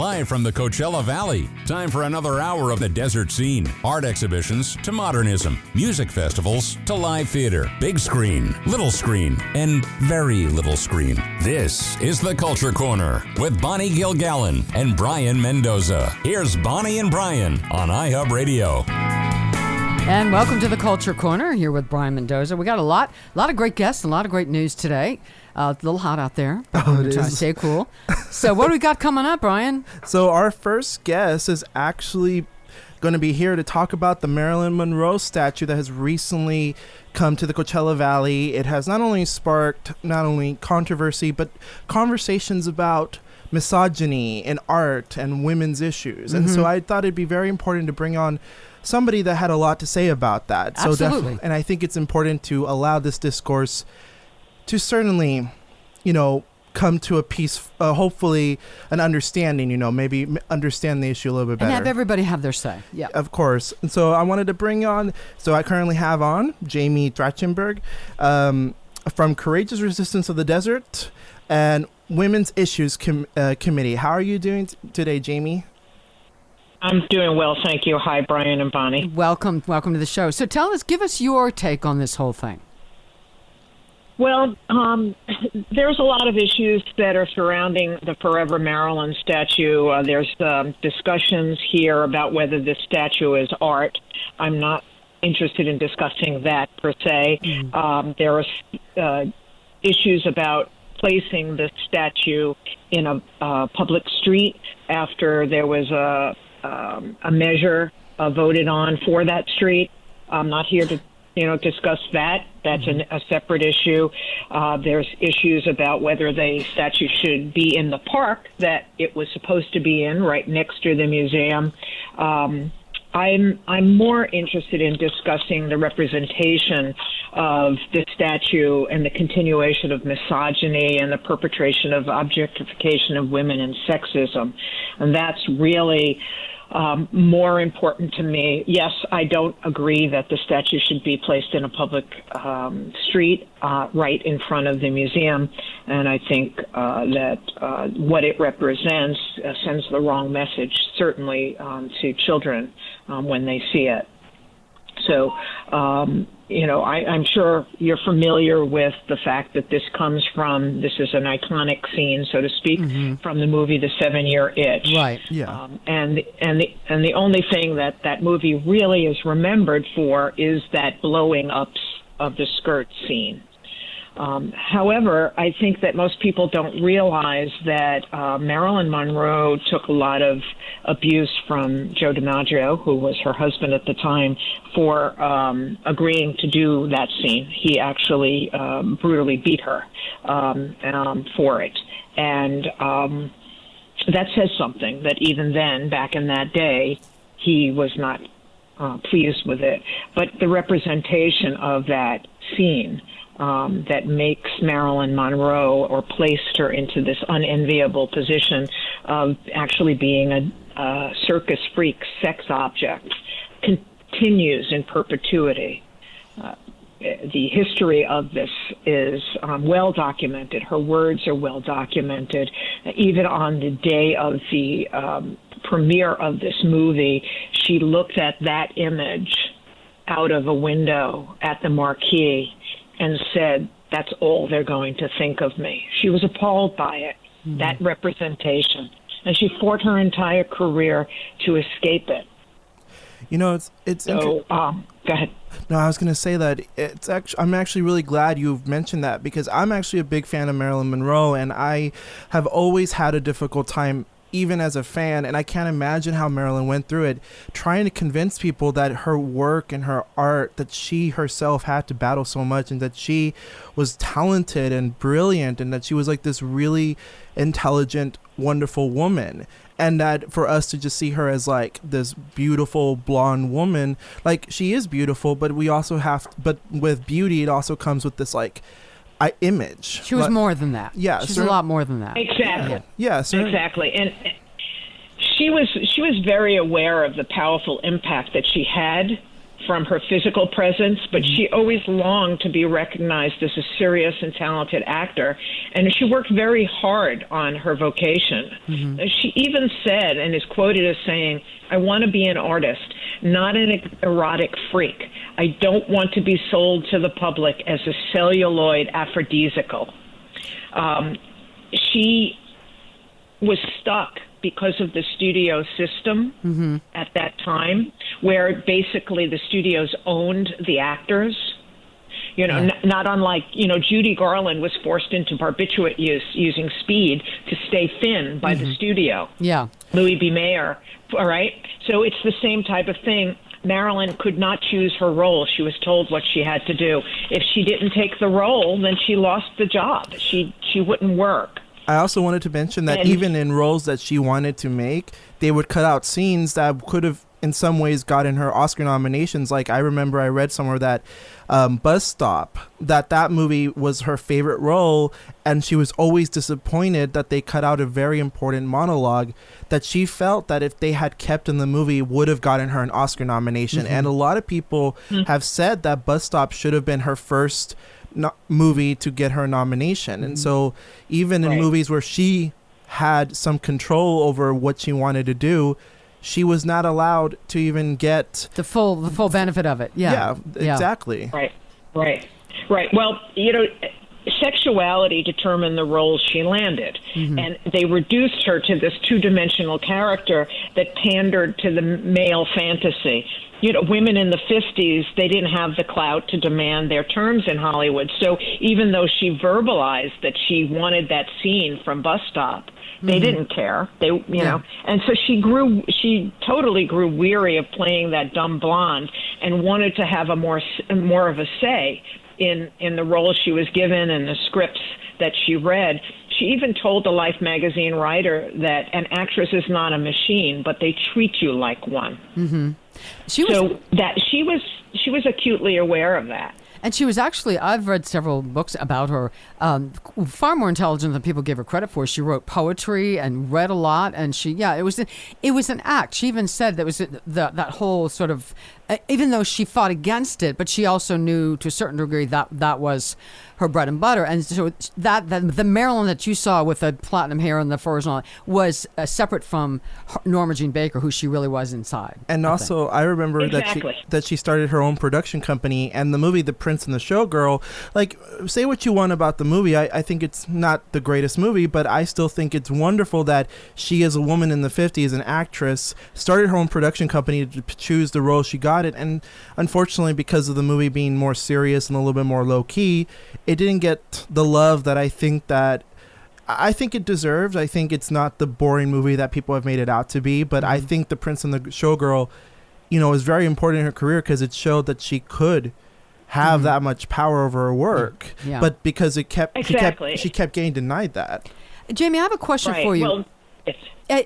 live from the Coachella Valley. Time for another hour of the desert scene. Art exhibitions to modernism, music festivals to live theater, big screen, little screen, and very little screen. This is the Culture Corner with Bonnie Gilgallon and Brayan Mendoza. Here's Bonnie and Brayan on iHub Radio. And welcome to the Culture Corner here with Brayan Mendoza. We got a lot of great guests, a lot of great news today. A little hot out there. Oh, it is. Trying to stay cool. So what do we got coming up, Brayan? So our first guest is actually going to be here to talk about the Marilyn Monroe statue that has recently come to the Coachella Valley. It has not only sparked controversy, but conversations about misogyny in art and women's issues. And so I thought it'd be very important to bring on somebody that had a lot to say about that. Absolutely. And I think it's important to allow this discourse to certainly, come to a peace, hopefully an understanding, maybe understand the issue a little bit better. And have everybody have their say. Yeah. Of course. And so I wanted to bring on, I currently have on Jamie Trachtenberg from Courageous Resistance of the Desert and Women's Issues Committee. How are you doing today, Jamie? I'm doing well, thank you. Hi, Brayan and Bonnie. Welcome to the show. So give us your take on this whole thing. Well, there's a lot of issues that are surrounding the Forever Marilyn statue. There's discussions here about whether this statue is art. I'm not interested in discussing that per se. There are issues about placing the statue in a public street after there was a measure voted on for that street. I'm not here to discuss that. That's a separate issue. There's issues about whether the statue should be in the park that it was supposed to be in, right next to the museum. I'm more interested in discussing the representation of the statue and the continuation of misogyny and the perpetration of objectification of women and sexism. And that's really more important to me. Yes, I don't agree that the statue should be placed in a public street right in front of the museum, and I think that what it represents sends the wrong message, certainly to children when they see it. So, I'm sure you're familiar with the fact that this is an iconic scene, so to speak, from the movie The 7-Year Itch. Right. Yeah. And the only thing that movie really is remembered for is that blowing up of the skirt scene. However, I think that most people don't realize that Marilyn Monroe took a lot of abuse from Joe DiMaggio, who was her husband at the time, for agreeing to do that scene. He actually brutally beat her for it. And that says something, that even then, back in that day, he was not pleased with it. But the representation of that scene that makes Marilyn Monroe or placed her into this unenviable position of actually being a circus freak sex object continues in perpetuity. The history of this is well documented. Her words are well documented. Even on the day of the premiere of this movie, she looked at that image out of a window at the marquee and said, "That's all they're going to think of me." She was appalled by it, that representation. And she fought her entire career to escape it. It's so, go ahead. No, I was going to say that I'm actually really glad you've mentioned that, because I'm actually a big fan of Marilyn Monroe, and I have always had a difficult time even as a fan, and I can't imagine how Marilyn went through it, trying to convince people that her work and her art, that she herself had to battle so much, and that she was talented and brilliant, and that she was like this really intelligent, wonderful woman. And that for us to just see her as like this beautiful blonde woman, like she is beautiful, but but with beauty, it also comes with this image. She was more than that. Yeah, she's a lot more than that. Exactly. Yeah, exactly. And she was very aware of the powerful impact that she had from her physical presence, but she always longed to be recognized as a serious and talented actor, and she worked very hard on her vocation. She even said, and is quoted as saying, "I want to be an artist, not an erotic freak. I don't want to be sold to the public as a celluloid aphrodisiacal." She was stuck because of the studio system at that time, where basically the studios owned the actors. You know, not unlike, Judy Garland was forced into barbiturate use using speed to stay thin by the studio. Yeah. Louis B. Mayer, all right? So it's the same type of thing. Marilyn could not choose her role. She was told what she had to do. If she didn't take the role, then she lost the job. She wouldn't work. I also wanted to mention that even in roles that she wanted to make, they would cut out scenes that could have in some ways gotten her Oscar nominations. Like I remember I read somewhere that Bus Stop, that movie was her favorite role, and she was always disappointed that they cut out a very important monologue that she felt that if they had kept in the movie would have gotten her an Oscar nomination. And a lot of people have said that Bus Stop should have been her first movie to get her nomination. And so even in movies where she had some control over what she wanted to do, she was not allowed to even get the full benefit of it. Yeah, exactly. Right. Well, sexuality determined the roles she landed, and they reduced her to this two-dimensional character that pandered to the male fantasy. Women in the 50s, they didn't have the clout to demand their terms in Hollywood. So even though she verbalized that she wanted that scene from Bus Stop, they didn't care. They, know, and so she totally grew weary of playing that dumb blonde and wanted to have a more of a say in the role she was given and the scripts that she read. She even told the Life magazine writer that an actress is not a machine, but they treat you like one. She was acutely aware of that. And she was actually, I've read several books about her, far more intelligent than people gave her credit for. She wrote poetry and read a lot, and it was an act. She even said that was that whole sort of, even though she fought against it, but she also knew to a certain degree that was her bread and butter. And so that the Marilyn that you saw with the platinum hair and the furs and all was separate from Norma Jean Baker, who she really was inside. And also, I remember that she started her own production company, and the movie The Prince and the Showgirl, like, say what you want about the movie, I think it's not the greatest movie, but I still think it's wonderful that she, as a woman in the 50s, an actress, started her own production company to choose the role she got it. And unfortunately, because of the movie being more serious and a little bit more low-key, it didn't get the love that I think it deserves. I think it's not the boring movie that people have made it out to be, but I think The Prince and the Showgirl, is very important in her career because it showed that she could have that much power over her work. Yeah. But because she kept getting denied that. Jamie, I have a question for you.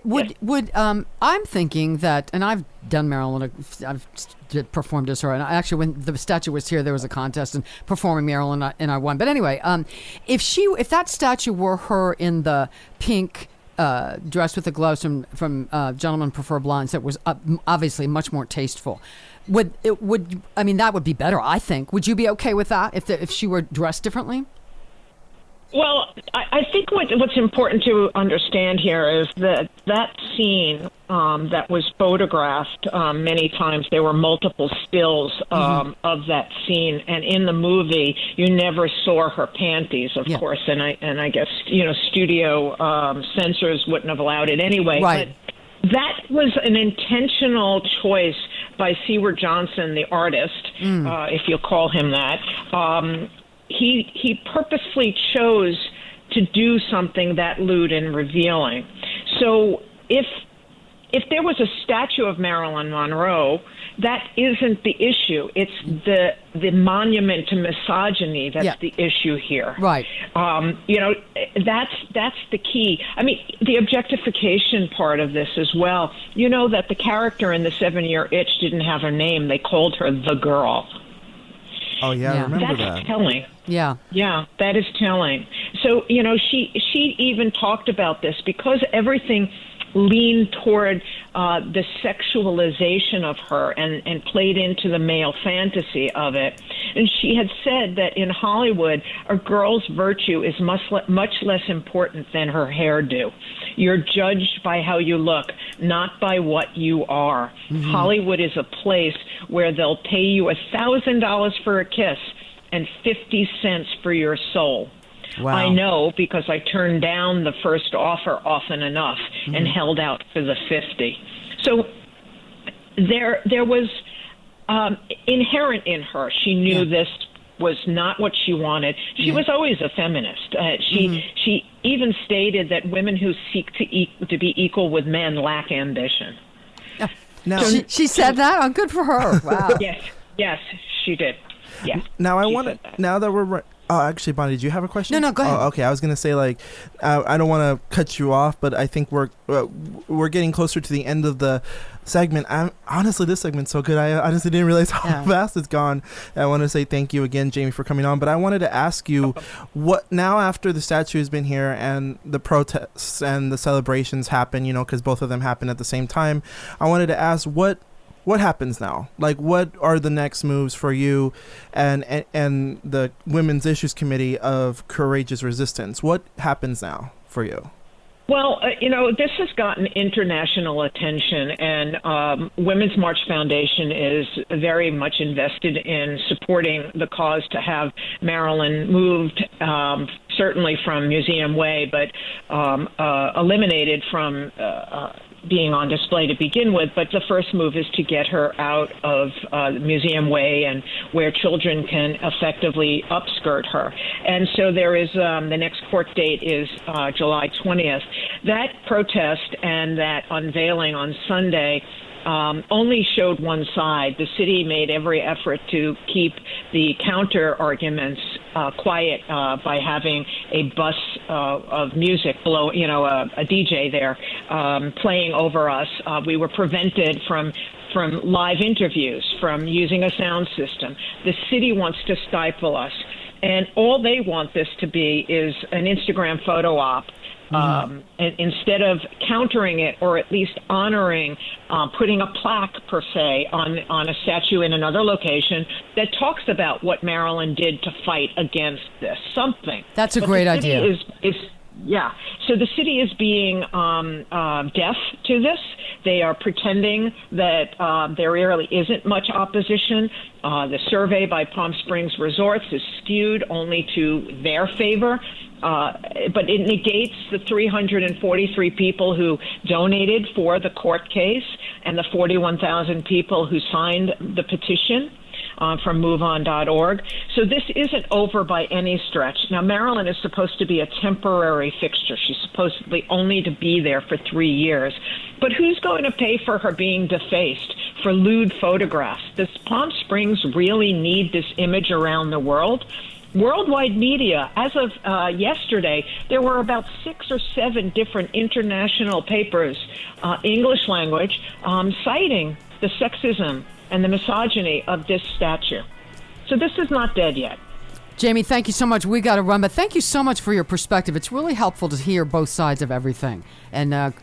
Well, I'm thinking that, and I've done Marilyn, I've performed as her, and actually when the statue was here, there was a contest and performing Marilyn, and I won. But anyway, if that statue were her in the pink dress with the gloves from Gentlemen Prefer Blondes, that was obviously much more tasteful. That would be better, I think. Would you be okay with that if she were dressed differently? Well, I think what's important to understand here is that scene that was photographed many times. There were multiple stills of that scene, and in the movie, you never saw her panties, of course. And I guess studio censors wouldn't have allowed it anyway. Right. But that was an intentional choice by Seward Johnson, the artist, if you'll call him that. He purposely chose to do something that lewd and revealing. So if there was a statue of Marilyn Monroe, that isn't the issue. It's the monument to misogyny that's the issue here. Right. That's the key. I mean, the objectification part of this as well. You know that the character in The 7-Year Itch didn't have a name. They called her the girl. Oh, yeah, I remember that. That's telling. Yeah. Yeah, that is telling. So, she even talked about this because everything leaned toward the sexualization of her and played into the male fantasy of it. And she had said that in Hollywood, a girl's virtue is much less important than her hairdo. You're judged by how you look, not by what you are. Mm-hmm. Hollywood is a place where they'll pay you $1,000 for a kiss and 50 cents for your soul. Wow. I know because I turned down the first offer often enough and held out for the 50. So there was inherent in her. She knew this was not what she wanted. She was always a feminist. She even stated that women who seek to be equal with men lack ambition. Now, she said that? Oh, good for her. Wow. Yes, she did. Yeah. Now I want to. Now that we're. Oh, actually, Bonnie, did you have a question? No, go ahead. Oh, okay, I was gonna say I don't want to cut you off, but I think we're getting closer to the end of the segment. Honestly, this segment's so good. I honestly didn't realize how fast it's gone. I want to say thank you again, Jamie, for coming on. But I wanted to ask you, what now after the statue has been here and the protests and the celebrations happen, because both of them happen at the same time. I wanted to ask what happens now? What are the next moves for you and the Women's Issues Committee of Courageous Resistance? What happens now for you? Well, this has gotten international attention, and Women's March Foundation is very much invested in supporting the cause to have Marilyn moved, certainly from Museum Way, but eliminated from being on display to begin with. But the first move is to get her out of Museum Way and where children can effectively upskirt her. And so there is the next court date is July 20th. That protest and that unveiling on Sunday only showed one side. The city made every effort to keep the counter arguments quiet by having a bus of music below, a DJ there playing over us. We were prevented from live interviews, from using a sound system. The city wants to stifle us. And all they want this to be is an Instagram photo op. And instead of countering it or at least honoring, putting a plaque per se on a statue in another location that talks about what Marilyn did to fight against this, something. That's a great idea. So the city is being deaf to this. They are pretending that there really isn't much opposition. The survey by Palm Springs Resorts is skewed only to their favor. But it negates the 343 people who donated for the court case and the 41,000 people who signed the petition from MoveOn.org. So this isn't over by any stretch. Now, Marilyn is supposed to be a temporary fixture. She's supposedly only to be there for 3 years. But who's going to pay for her being defaced, for lewd photographs? Does Palm Springs really need this image around the world? Worldwide media, as of yesterday, there were about 6 or 7 different international papers, English language, citing the sexism and the misogyny of this statue. So this is not dead yet. Jamie, thank you so much. We got to run, but thank you so much for your perspective. It's really helpful to hear both sides of everything. And,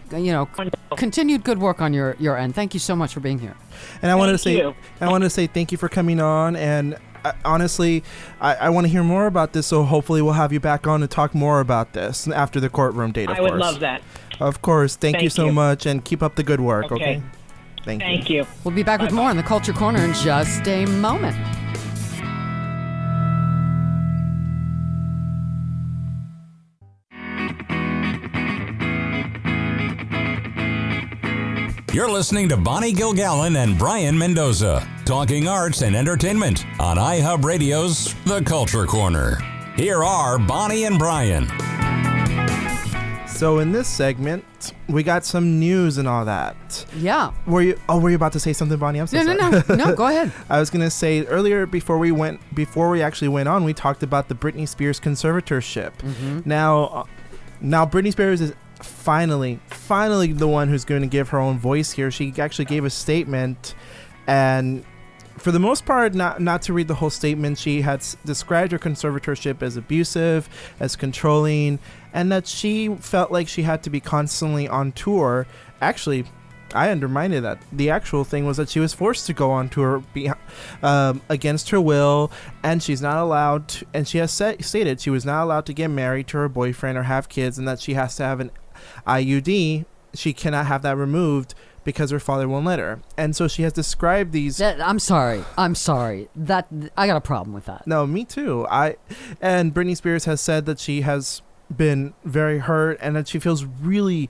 continued good work on your end. Thank you so much for being here. And I wanted to say thank you for coming on. And honestly, I want to hear more about this, so hopefully we'll have you back on to talk more about this after the courtroom date, of course. I would love that. Of course. Thank you so much, and keep up the good work, okay? Thank you. We'll be back with more in the Culture Corner in just a moment. You're listening to Bonnie Gilgallon and Brayan Mendoza, talking arts and entertainment on iHub Radio's The Culture Corner. Here are Bonnie and Brayan. So in this segment, we got some news and all that. Yeah. Were you about to say something, Bonnie? I'm so sorry. No, go ahead. I was going to say earlier before we actually went on, we talked about the Brittney Spears conservatorship. Mm-hmm. Now Brittney Spears is finally the one who's going to give her own voice here. She actually gave a statement, and for the most part, not to read the whole statement, she had described her conservatorship as abusive, as controlling, and that she felt like she had to be constantly on tour. Actually, I undermined that. The actual thing was that she was forced to go on tour against her will, and she's not allowed to, and she has stated she was not allowed to get married to her boyfriend or have kids, and that she has to have an IUD. She cannot have that removed because her father won't let her. And so she has described these... I'm sorry. That I got a problem with that. No, me too. And Brittney Spears has said that she has been very hurt and that she feels really...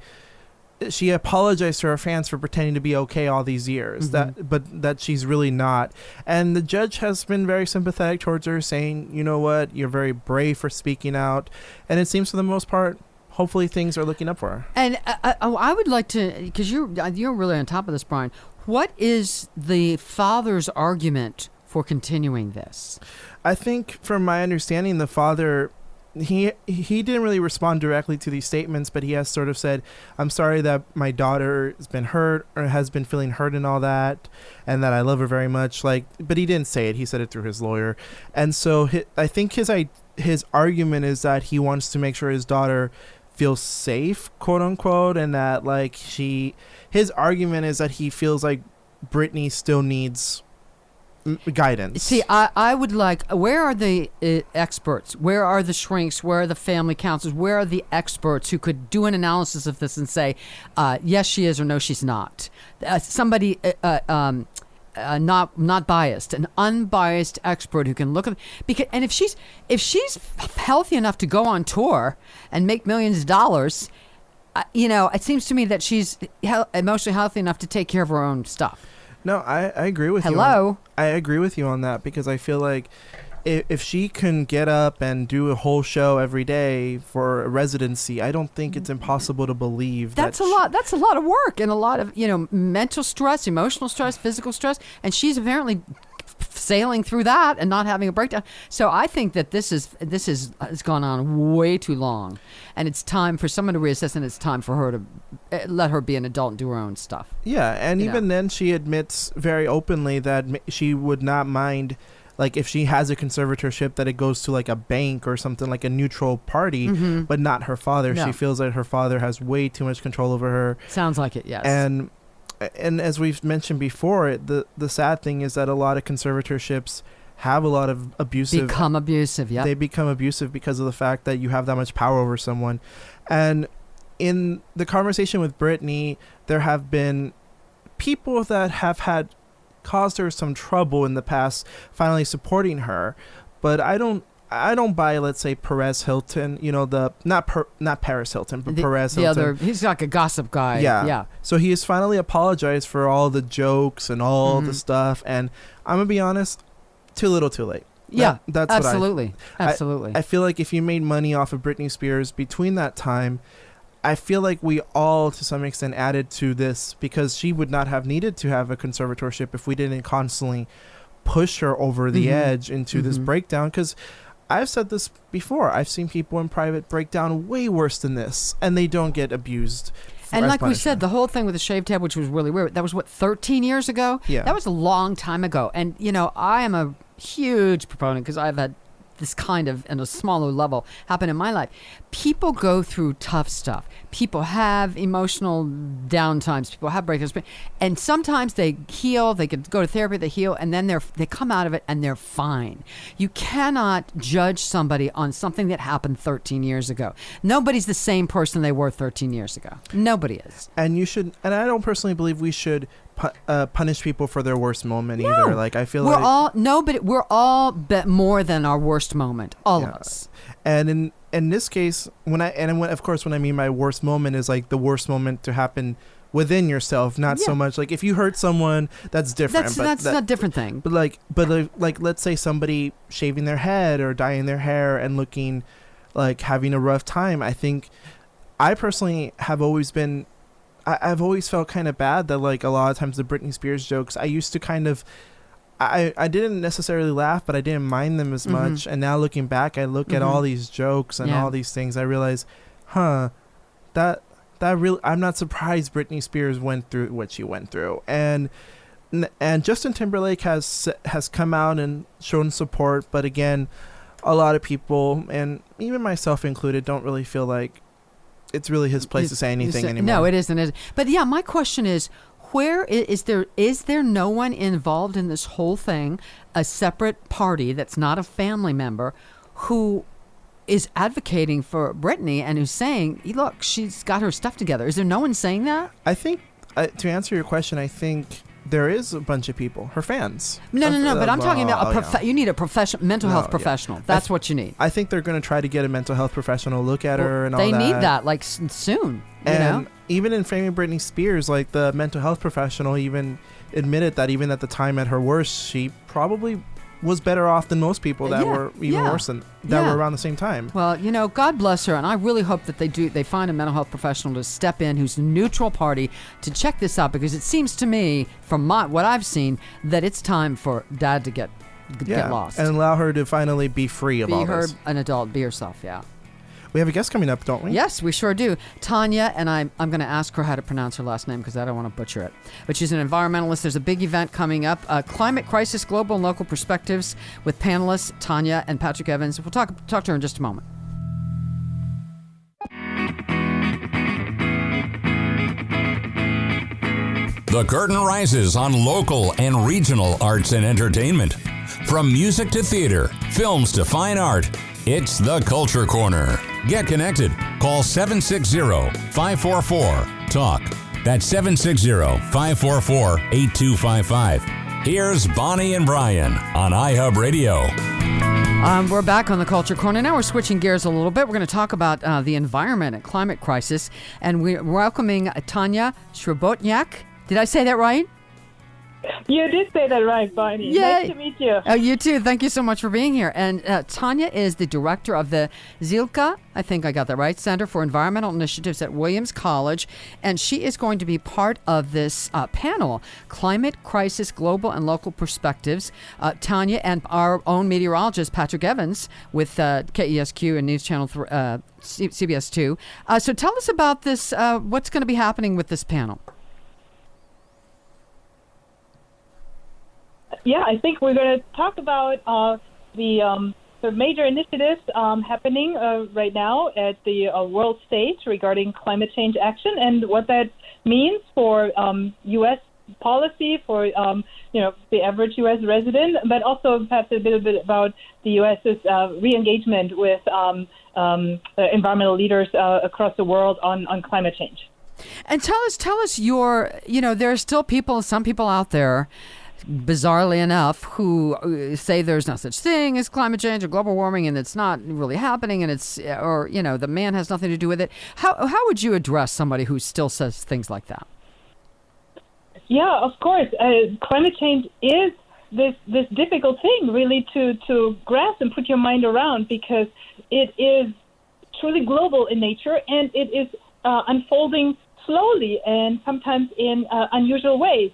She apologized to her fans for pretending to be okay all these years, but that she's really not. And the judge has been very sympathetic towards her, saying, you know what, you're very brave for speaking out. And it seems for the most part, hopefully things are looking up for her. And I would like to, because you're really on top of this, Brian. What is the father's argument for continuing this? I think, from my understanding, the father, he didn't really respond directly to these statements, but he has sort of said, I'm sorry that my daughter has been hurt or has been feeling hurt and all that, and that I love her very much. But he didn't say it. He said it through his lawyer. And so I think his argument is that he wants to make sure his daughter feels safe, quote unquote, and that his argument is that he feels like Brittney still needs guidance. See, I would like, where are the experts? Where are the shrinks? Where are the family counselors? Where are the experts who could do an analysis of this and say, yes, she is, or no, she's not? Somebody not biased, an unbiased expert who can look at, because, and if she's healthy enough to go on tour and make millions of dollars, it seems to me that she's emotionally healthy enough to take care of her own stuff. No, I agree with you. Hello? I agree with you on that, because I feel like if she can get up and do a whole show every day for a residency, I don't think it's impossible to believe that's a lot. That's a lot of work and a lot of mental stress, emotional stress, physical stress, and she's apparently sailing through that and not having a breakdown. So I think that this has gone on way too long, and it's time for someone to reassess, and it's time for her to let her be an adult and do her own stuff. Yeah, and even then she admits very openly that she would not mind, like, if she has a conservatorship, that it goes to like a bank or something, like a neutral party, but not her father. No. She feels like her father has way too much control over her. Sounds like it, yes. And as we've mentioned before, the sad thing is that a lot of conservatorships have a lot of become abusive. Yeah, they become abusive because of the fact that you have that much power over someone. And in the conversation with Brittney, there have been people that have caused her some trouble in the past finally supporting her, but I don't buy, let's say, Perez Hilton, not Paris Hilton, but Perez Hilton. The other, he's like a gossip guy. Yeah. So he has finally apologized for all the jokes and all the stuff, and I'm going to be honest, too little too late. Yeah, that's absolutely. I feel like if you made money off of Brittney Spears between that time, I feel like we all, to some extent, added to this, because she would not have needed to have a conservatorship if we didn't constantly push her over the edge into this breakdown. Because I've said this before, I've seen people in private break down way worse than this, and they don't get abused. And like we said, the whole thing with the shaved head, which was really weird, that was 13 years ago? Yeah. That was a long time ago. And, I am a huge proponent, because I've had this kind of, on a smaller level, happen in my life. People go through tough stuff. People have emotional downtimes. People have breakdowns. And sometimes they heal. They could go to therapy, they heal, and then they come out of it and they're fine. You cannot judge somebody on something that happened 13 years ago. Nobody's the same person they were 13 years ago. Nobody is. And I don't personally believe we should punish people for their worst moment either. Like, I feel we're all more than our worst moment. All of us. And in this case, when I mean my worst moment is like the worst moment to happen within yourself, not so much like if you hurt someone, that's different. That's a different thing. But like let's say somebody shaving their head or dyeing their hair and looking like having a rough time. I think I personally have always been. I've always felt kind of bad that, like, a lot of times the Brittney Spears jokes, I used to kind of, I didn't necessarily laugh, but I didn't mind them as much. And now looking back, I look at all these jokes and all these things. I realize, that really, I'm not surprised Brittney Spears went through what she went through. And And Justin Timberlake has come out and shown support, but again, a lot of people, and even myself included, don't really feel like it's really his place to say anything anymore. No, it isn't. But yeah, my question is, where is there no one involved in this whole thing, a separate party that's not a family member, who is advocating for Brittney and who's saying, look, she's got her stuff together? Is there no one saying that? I think, to answer your question, I think there is a bunch of people, her fans. No, but I'm talking about you need a mental health professional. Yeah. That's what you need. I think they're going to try to get a mental health professional look at her and all that. They need that, like, soon. And even in framing Brittney Spears, like, the mental health professional even admitted that even at the time at her worst, she probably was better off than most people that were even worse than that were around the same time. Well, God bless her, and I really hope that they find a mental health professional to step in who's a neutral party to check this out, because it seems to me, from what I've seen, that it's time for Dad to get lost and allow her to finally be free of all this. Be an adult, be herself. Yeah. We have a guest coming up, don't we? Yes, we sure do. Tania, and I'm going to ask her how to pronounce her last name because I don't want to butcher it. But she's an environmentalist. There's a big event coming up, Climate Crisis, Global and Local Perspectives, with panelists Tania and Patrick Evans. We'll talk to her in just a moment. The curtain rises on local and regional arts and entertainment. From music to theater, films to fine art, it's the Culture Corner. Get connected. Call 760-544-TALK. That's 760-544-8255. Here's Bonnie and Brian on iHub Radio. We're back on the Culture Corner. Now we're switching gears a little bit. We're going to talk about the environment and climate crisis. And we're welcoming Tania Srebotnjak. Did I say that right? You did say that right, Bonnie. Yay. Nice to meet you. Oh, you too. Thank you so much for being here. And Tania is the director of the Zilka, I think I got that right, Center for Environmental Initiatives at Williams College. And she is going to be part of this panel, Climate Crisis, Global and Local Perspectives. Tania and our own meteorologist, Patrick Evans, with KESQ and News Channel CBS 2. So tell us about this, what's going to be happening with this panel. Yeah, I think we're going to talk about the major initiatives happening right now at the world stage regarding climate change action and what that means for U.S. policy for the average U.S. resident, but also perhaps a little bit about the U.S.'s re-engagement with environmental leaders across the world on climate change. And tell us your, there are still some people out there, bizarrely enough, who say there's no such thing as climate change or global warming, and it's not really happening, and the man has nothing to do with it. How would you address somebody who still says things like that? Yeah, of course. Climate change is this difficult thing, really, to grasp and put your mind around, because it is truly global in nature, and it is unfolding slowly and sometimes in unusual ways.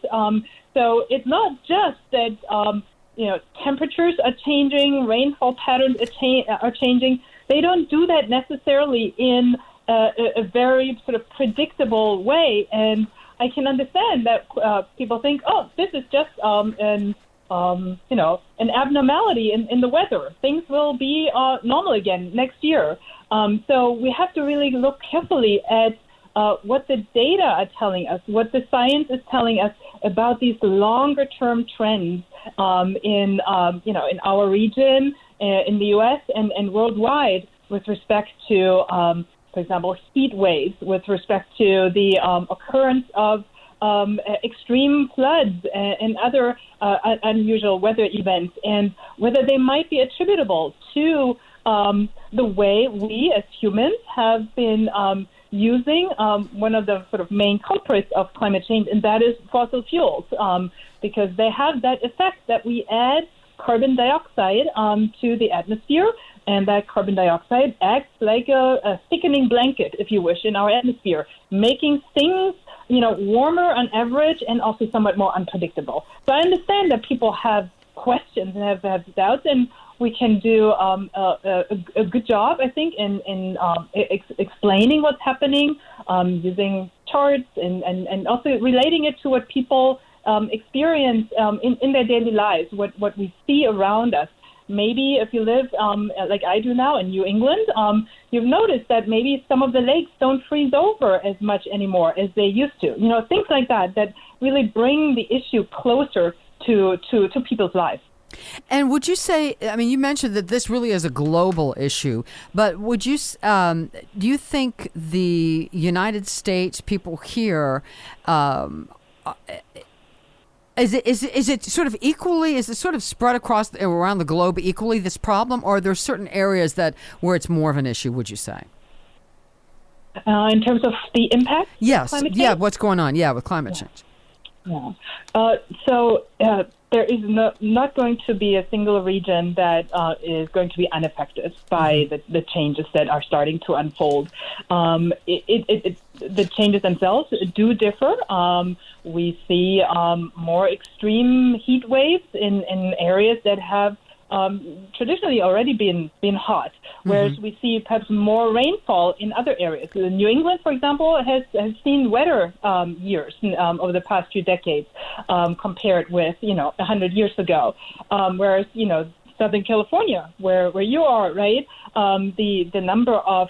So it's not just that temperatures are changing, rainfall patterns are changing. They don't do that necessarily in a very sort of predictable way. And I can understand that people think, oh, this is just an abnormality in the weather. Things will be normal again next year. So we have to really look carefully at what the data are telling us, what the science is telling us about these longer-term trends in our region, in the U.S. and worldwide, with respect to, for example, heat waves, with respect to the occurrence of extreme floods and other unusual weather events, and whether they might be attributable to the way we as humans have been using one of the sort of main culprits of climate change, and that is fossil fuels, because they have that effect that we add carbon dioxide to the atmosphere, and that carbon dioxide acts like a thickening blanket, if you wish, in our atmosphere, making things warmer on average and also somewhat more unpredictable. So I understand that people have questions and have doubts, and we can do a good job, I think, in explaining what's happening, using charts and also relating it to what people experience in their daily lives, what we see around us. Maybe if you live like I do now in New England, you've noticed that maybe some of the lakes don't freeze over as much anymore as they used to. Things like that really bring the issue closer to people's lives. And would you say, I mean, you mentioned that this really is a global issue, but would you, do you think the United States, people here, is it sort of equally, is it sort of spread around the globe equally, this problem, or are there certain areas where it's more of an issue, would you say? In terms of the impact? Yes. Climate change? Yeah, what's going on, with climate change. Yeah. So there is not going to be a single region that is going to be unaffected by the changes that are starting to unfold. The changes themselves do differ. We see more extreme heat waves in areas that have traditionally already been hot, whereas we see perhaps more rainfall in other areas. New England, for example, has seen wetter years over the past few decades compared with 100 years ago. Whereas Southern California, where you are, right, the number of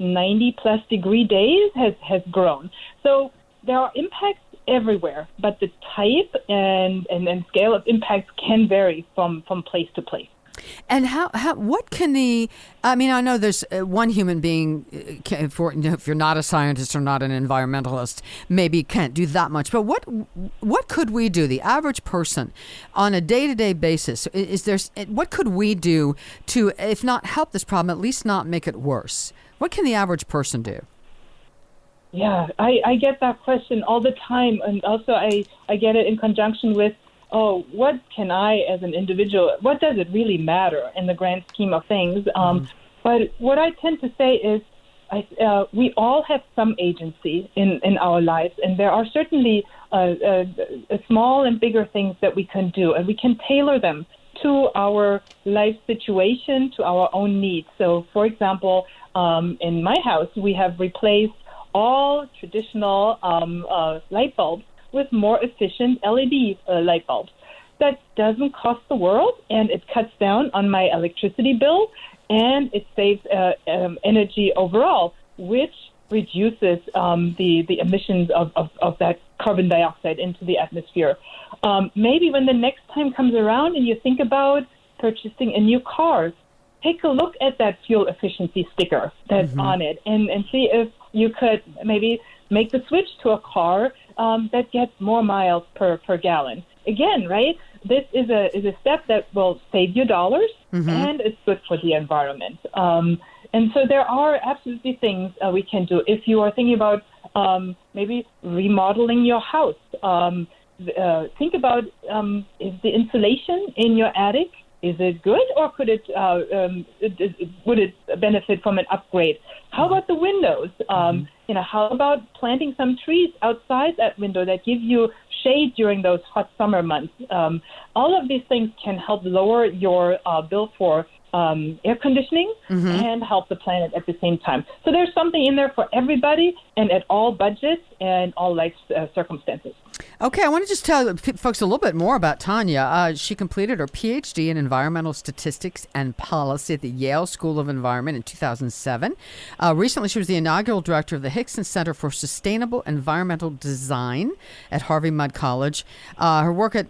90-plus degree days has grown. So there are impacts everywhere, but the type and scale of impacts can vary from place to place. And what can I know there's one human being, if you're not a scientist or not an environmentalist, maybe can't do that much, but what could we do, the average person, on a day-to-day basis? What could we do to, if not help this problem, at least not make it worse? What can the average person do? Yeah, I get that question all the time, and also I get it in conjunction with, what can I as an individual, what does it really matter in the grand scheme of things? But what I tend to say is we all have some agency in our lives, and there are certainly small and bigger things that we can do, and we can tailor them to our life situation, to our own needs. So, for example, in my house, we have replaced all traditional light bulbs with more efficient LED light bulbs. That doesn't cost the world, and it cuts down on my electricity bill, and it saves energy overall, which reduces the emissions of that carbon dioxide into the atmosphere. Maybe when the next time comes around and you think about purchasing a new car, take a look at that fuel efficiency sticker that's on it and see if you could maybe make the switch to a car that gets more miles per gallon. Again, right? This is a step that will save you dollars and it's good for the environment. And so there are absolutely things we can do. If you are thinking about maybe remodeling your house, think about is the insulation in your attic, is it good, or could would it benefit from an upgrade? How about the windows? How about planting some trees outside that window that give you shade during those hot summer months? All of these things can help lower your bill for air conditioning and help the planet at the same time. So there's something in there for everybody and at all budgets and all life circumstances. Okay, I want to just tell folks a little bit more about Tania. She completed her PhD in environmental statistics and policy at the Yale School of Environment in 2007. Recently, she was the inaugural director of the Hickson Center for Sustainable Environmental Design at Harvey Mudd College. Her work at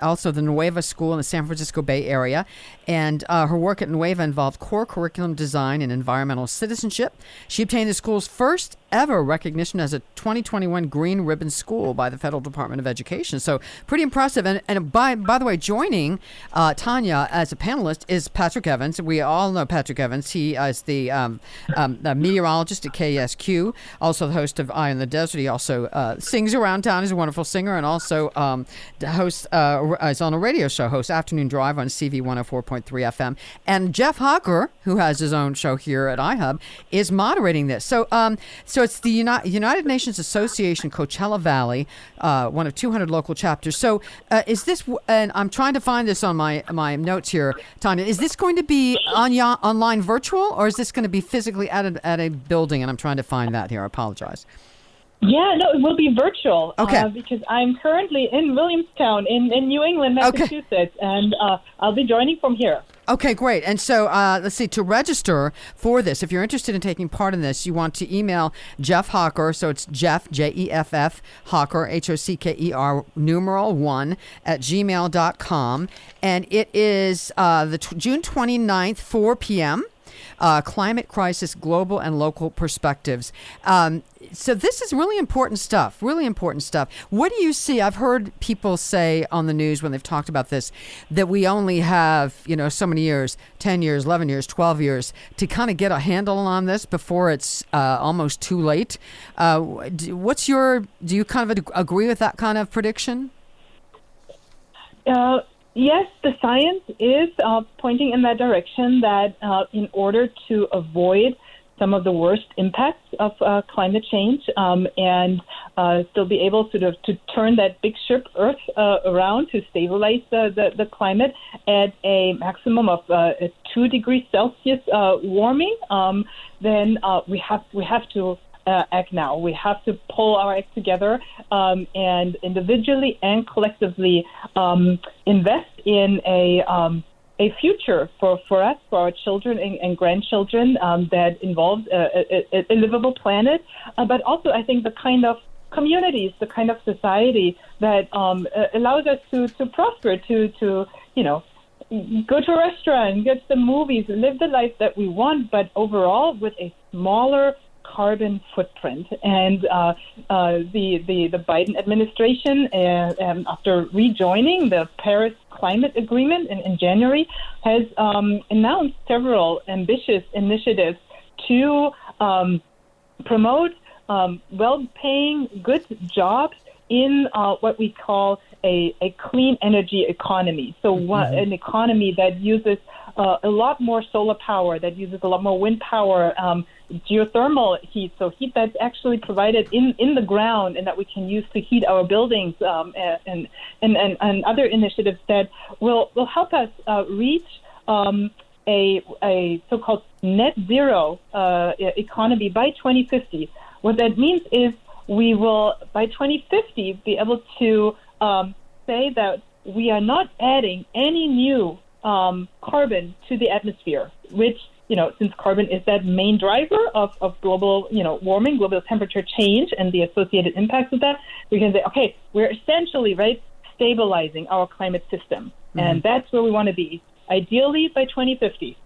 also the Nueva School in the San Francisco Bay Area, and her work at Nueva involved core curriculum design and environmental citizenship. She obtained the school's first ever recognition as a 2021 Green Ribbon School by the Federal Department of Education. So pretty impressive. And by the way, joining Tania as a panelist is Patrick Evans. We all know Patrick Evans. He is the meteorologist at KSQ, also the host of Eye on the Desert. He also sings around town. He's a wonderful singer, and also hosts is on a radio show, hosts Afternoon Drive on CV 104.3 FM. And Jeff Hocker, who has his own show here at iHub, is moderating this. So it's the United Nations Association Coachella Valley, one of 200 local chapters. So is this, and I'm trying to find this on my notes here, Tania, is this going to be online virtual, or is this going to be physically at a building? And I'm trying to find that here. I apologize. Yeah, no, it will be virtual. Okay. Because I'm currently in Williamstown in New England, Massachusetts, and I'll be joining from here. Okay, great. And so let's see, to register for this, if you're interested in taking part in this, you want to email Jeff Hocker. So it's Jeff, Jeff, Hocker, Hocker, numeral 1 at gmail.com. And it is June 29th, 4 p.m. Climate Crisis, Global and Local Perspectives. So this is really important stuff, What do you see? I've heard people say on the news when they've talked about this that we only have, so many years, 10 years, 11 years, 12 years to kind of get a handle on this before it's almost too late. Do you kind of agree with that kind of prediction? Yes, the science is pointing in that direction that in order to avoid some of the worst impacts of climate change and still be able to turn that big ship Earth around to stabilize the climate at a maximum of 2 degrees Celsius warming, then we have to act now. We have to pull our act together and individually and collectively invest in a future for us, for our children and grandchildren that involves a livable planet, but also I think the kind of communities, the kind of society that allows us to prosper, to go to a restaurant, go to the movies, live the life that we want, but overall with a smaller carbon footprint. And the Biden administration, after rejoining the Paris Climate Agreement in January, has announced several ambitious initiatives to promote well-paying, good jobs in what we call a clean energy economy. So an economy that uses a lot more solar power, that uses a lot more wind power, geothermal heat, so heat that's actually provided in the ground and that we can use to heat our buildings, and other initiatives that will help us reach a so-called net zero economy by 2050. What that means is we will, by 2050, be able to say that we are not adding any new carbon to the atmosphere, which, since carbon is that main driver of global, warming, global temperature change, and the associated impacts of that, we can say, okay, we're essentially, stabilizing our climate system. And that's where we want to be, ideally by 2050.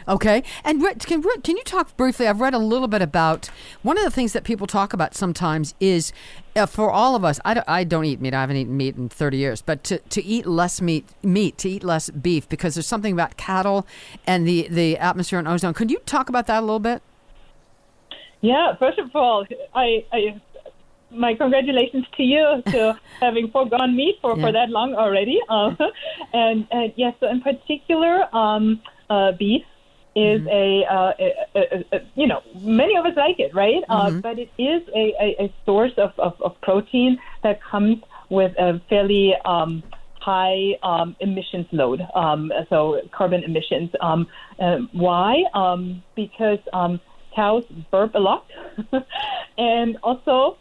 Okay. And can you talk briefly? I've read a little bit about one of the things that people talk about sometimes is for all of us, I don't eat meat. I haven't eaten meat in 30 years, but to eat less meat, to eat less beef, because there's something about cattle and the atmosphere and ozone. Could you talk about that a little bit? Yeah. First of all, my congratulations to you to having foregone meat for that long already. And yes, so in particular, beef is many of us like it, right? But it is a source of protein that comes with a fairly high emissions load, so carbon emissions. Why? Because cows burp a lot, and also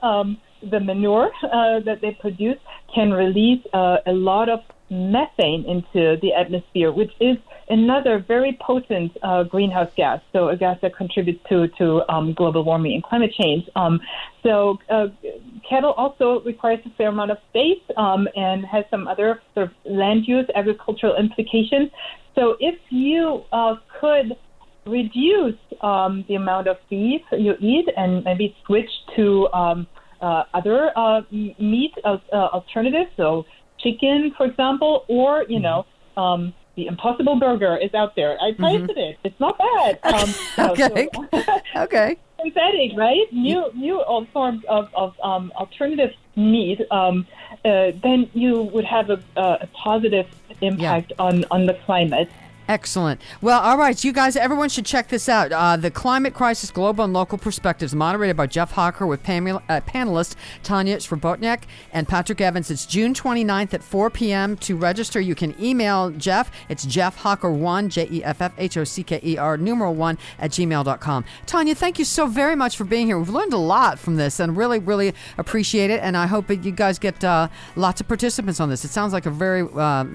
the manure that they produce can release a lot of methane into the atmosphere, which is another very potent greenhouse gas, so a gas that contributes to global warming and climate change. So cattle also requires a fair amount of space and has some other sort of land use, agricultural implications. So if you could reduce the amount of beef you eat and maybe switch to other meat alternatives, so chicken, for example, or, the Impossible Burger is out there. I tasted it. It's not bad. Okay. Okay. Synthetic, right? New all forms of alternative meat. Then you would have a positive impact on the climate. Excellent. Well, all right, so you guys, everyone should check this out. The Climate Crisis, Global and Local Perspectives, moderated by Jeff Hawker with panelists Tania Srebotnjak and Patrick Evans. It's June 29th at 4 p.m. To register, you can email Jeff. It's jeffhawker1, JEFFHOCKER, numeral 1, at gmail.com. Tania, thank you so very much for being here. We've learned a lot from this and really, really appreciate it. And I hope that you guys get lots of participants on this. It sounds like a very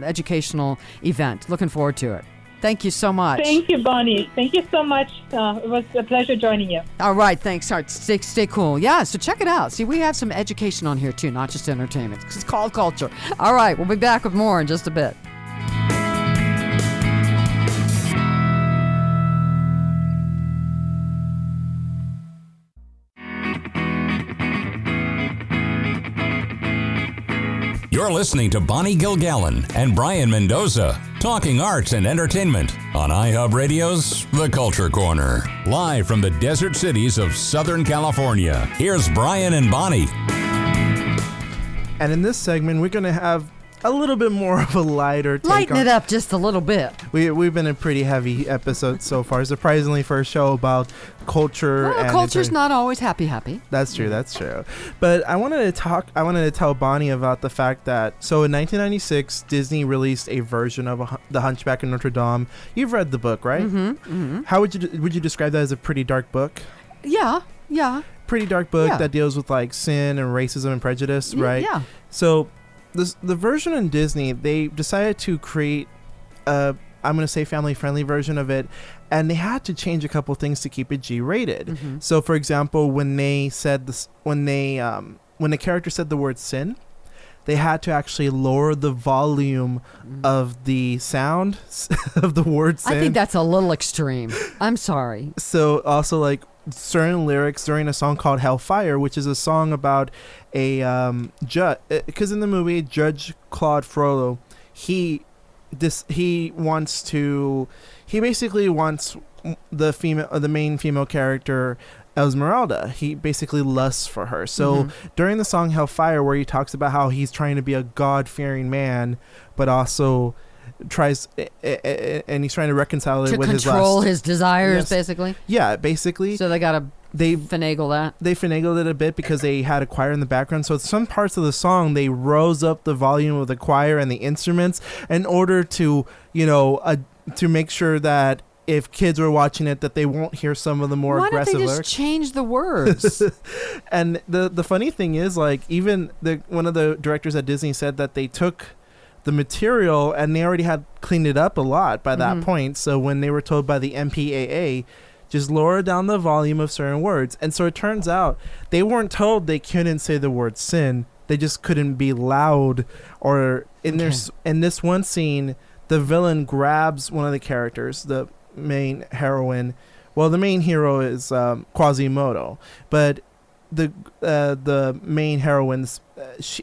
educational event. Looking forward to it. Thank you so much. Thank you, Bonnie. Thank you so much. It was a pleasure joining you. All right, thanks. All right, stay cool. Yeah, so check it out. See, we have some education on here, too, not just entertainment. It's called culture. All right, we'll be back with more in just a bit. You're listening to Bonnie Gilgallon and Brayan Mendoza, talking arts and entertainment on iHub Radio's The Culture Corner. Live from the desert cities of Southern California, here's Brayan and Bonnie. And in this segment, we're going to have a little bit more of a lighter take. Lighten it up just a little bit. We've been a pretty heavy episode so far, surprisingly, for a show about culture. Well, and culture's not always happy. That's true. But I wanted to tell Bonnie about the fact that, so in 1996, Disney released a version of the Hunchback of Notre Dame. You've read the book, right? Mm-hmm, mm-hmm. How would you describe that as a pretty dark book? Yeah. Pretty dark book that deals with like sin and racism and prejudice, right? Yeah. So the version in Disney, they decided to create I'm going to say family-friendly version of it, and they had to change a couple things to keep it G-rated. Mm-hmm. So, for example, when they said this, when the character said the word sin, they had to actually lower the volume of the sound of the word sin. I think that's a little extreme. I'm sorry. So, also like certain lyrics during a song called Hellfire, which is a song about a judge, because in the movie Judge Claude Frollo, he basically wants the main female character Esmeralda. He basically lusts for her. So during the song Hellfire, where he talks about how he's trying to be a God-fearing man, but also tries and he's trying to reconcile it with his lust. To control his desires, basically. Yeah, basically. So they finagle that. They finagled it a bit because they had a choir in the background. So some parts of the song, they rose up the volume of the choir and the instruments in order to, to make sure that if kids were watching it, that they won't hear some of the more aggressive lyrics. Why don't they just change the words? And the funny thing is, like, even one of the directors at Disney said that they took the material and they already had cleaned it up a lot by that point. So when they were told by the MPAA, just lower down the volume of certain words. And so it turns out they weren't told they couldn't say the word sin. They just couldn't be loud. Or in this one scene, the villain grabs one of the characters, the main heroine. Well, the main hero is Quasimodo, but the main heroine,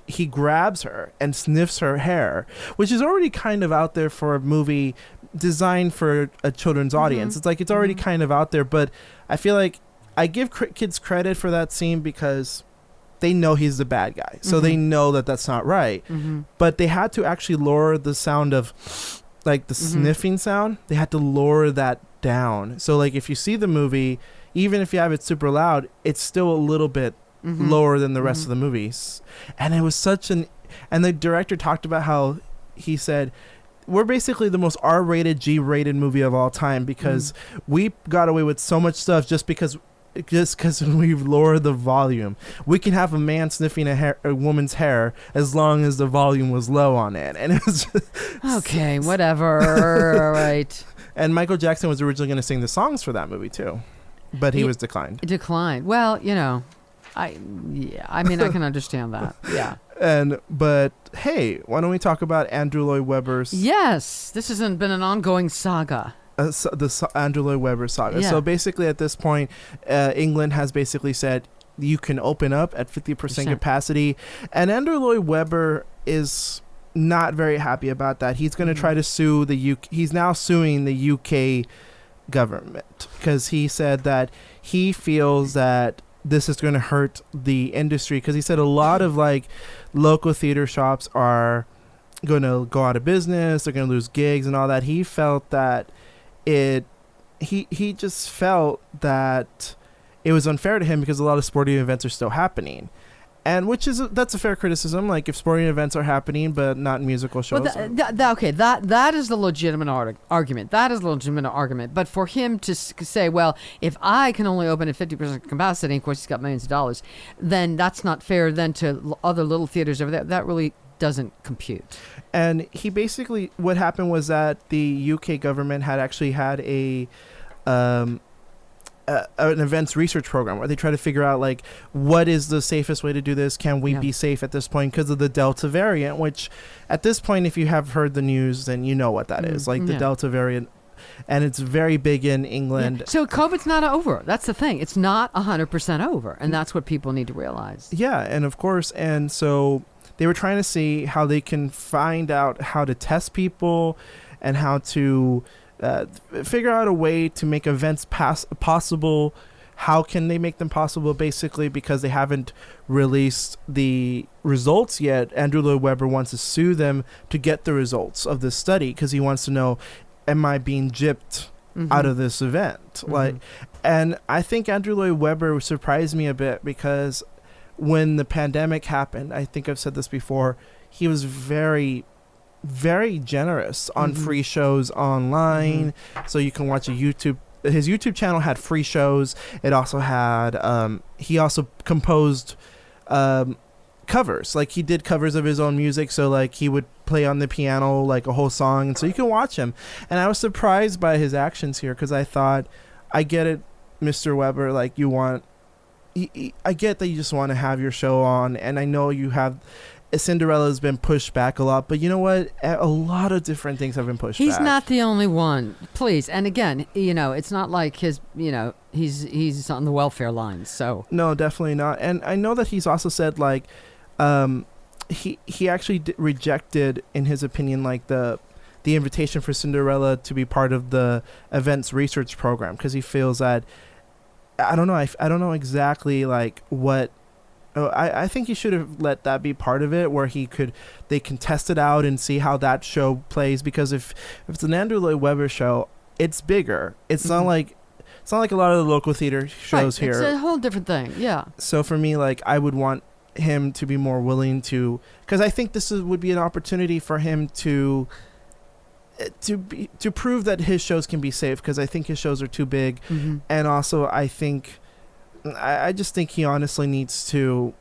he grabs her and sniffs her hair, which is already kind of out there for a movie designed for a children's audience. It's like it's already kind of out there, but I feel like I give kids credit for that scene because they know he's the bad guy, so they know that that's not right. But they had to actually lower the sound of, like, the sniffing sound. They had to lower that down. So, like, if you see the movie, even if you have it super loud, it's still a little bit lower than the rest of the movies. And it was and the director talked about how he said, we're basically the most R-rated, G-rated movie of all time because we got away with so much stuff just because we've lowered the volume. We can have a man sniffing a woman's hair as long as the volume was low on it. And it was okay, whatever. All right. And Michael Jackson was originally going to sing the songs for that movie too, but he was declined. Well, I can understand that. Yeah. But hey, why don't we talk about Andrew Lloyd Webber's? Yes, this has been an ongoing saga. The Andrew Lloyd Webber saga. Yeah. So basically, at this point, England has basically said you can open up at 50% capacity, and Andrew Lloyd Webber is not very happy about that. He's going to try to sue the UK. He's now suing the UK government because he said that he feels that this is going to hurt the industry, because he said a lot of like local theater shops are going to go out of business. They're going to lose gigs and all that. He felt that he just felt that it was unfair to him because a lot of sporting events are still happening. And that's a fair criticism. Like if sporting events are happening, but not musical shows. Well, that is the legitimate argument. That is the legitimate argument. But for him to say, well, if I can only open at 50% capacity, of course he's got millions of dollars, then that's not fair. Then to other little theaters over there, that really doesn't compute. And he basically, what happened was that the UK government had actually had an events research program where they try to figure out like what is the safest way to do this. Can we be safe at this point because of the Delta variant, which at this point, if you have heard the news, then you know what that is, like the Delta variant, and it's very big in England. So COVID's not over. That's the thing. It's not 100% over, and that's what people need to realize. Yeah, and of course, and so they were trying to see how they can find out how to test people and how to figure out a way to make events possible. How can they make them possible? Basically, because they haven't released the results yet, Andrew Lloyd Webber wants to sue them to get the results of this study because he wants to know, am I being gypped out of this event? Like, and I think Andrew Lloyd Webber surprised me a bit because when the pandemic happened, I think I've said this before, he was very, very generous on free shows online. So you can watch his YouTube channel had free shows. It also had, he also composed covers. Like he did covers of his own music. So like he would play on the piano like a whole song. And so you can watch him. And I was surprised by his actions here because I thought, I get it, Mr. Webber, like I get that you just want to have your show on, and I know you have. Cinderella's been pushed back a lot, but you know what? A lot of different things have been pushed back. He's not the only one, please. And again, it's not like he's on the welfare lines. So no, definitely not. And I know that he's also said like, he actually rejected, in his opinion, like the invitation for Cinderella to be part of the events research program because he feels that. I don't know. I don't know exactly like what. I think he should have let that be part of it, where they can test it out and see how that show plays. Because if it's an Andrew Lloyd Webber show, it's bigger. It's not like a lot of the local theater shows here. It's a whole different thing. Yeah. So for me, like I would want him to be more willing to, because I think this would be an opportunity for him to prove that his shows can be safe, because I think his shows are too big. And also I just think he honestly needs to,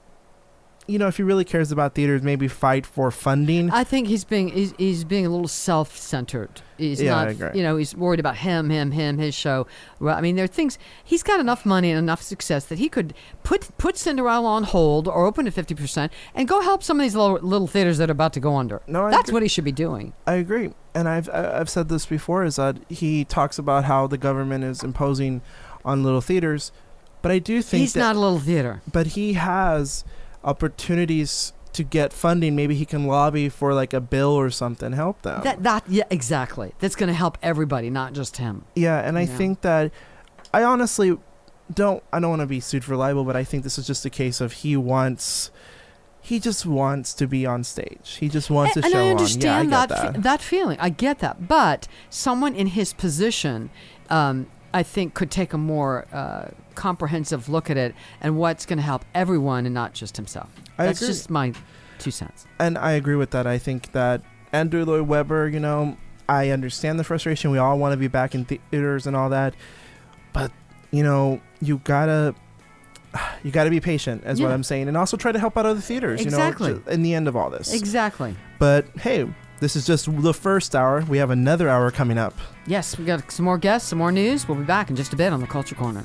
if he really cares about theaters, maybe fight for funding. I think he's being a little self-centered. He's not, I agree. He's worried about him, his show. Well, I mean, there are things, he's got enough money and enough success that he could put Cinderella on hold or open at 50% and go help some of these little theaters that are about to go under. No, that's what he should be doing. I agree. And I've said this before, is that he talks about how the government is imposing on little theaters. But I do think he's not a little theater. But he has opportunities to get funding. Maybe he can lobby for like a bill or something, help them. Yeah, exactly. That's going to help everybody, not just him. Yeah, and I think that I honestly don't want to be sued for libel, but I think this is just a case of he just wants to be on stage. He just wants to show on. And I understand that feeling. I get that. But someone in his position, I think, could take a more comprehensive look at it and what's going to help everyone and not just himself. That's just my 2 cents. And I agree with that. I think that Andrew Lloyd Webber, I understand the frustration. We all want to be back in theaters and all that. But, you gotta be patient, is what I'm saying. And also try to help out other theaters, exactly. In the end of all this. Exactly. But, hey, this is just the first hour. We have another hour coming up. Yes, we got some more guests, some more news. We'll be back in just a bit on the Culture Corner.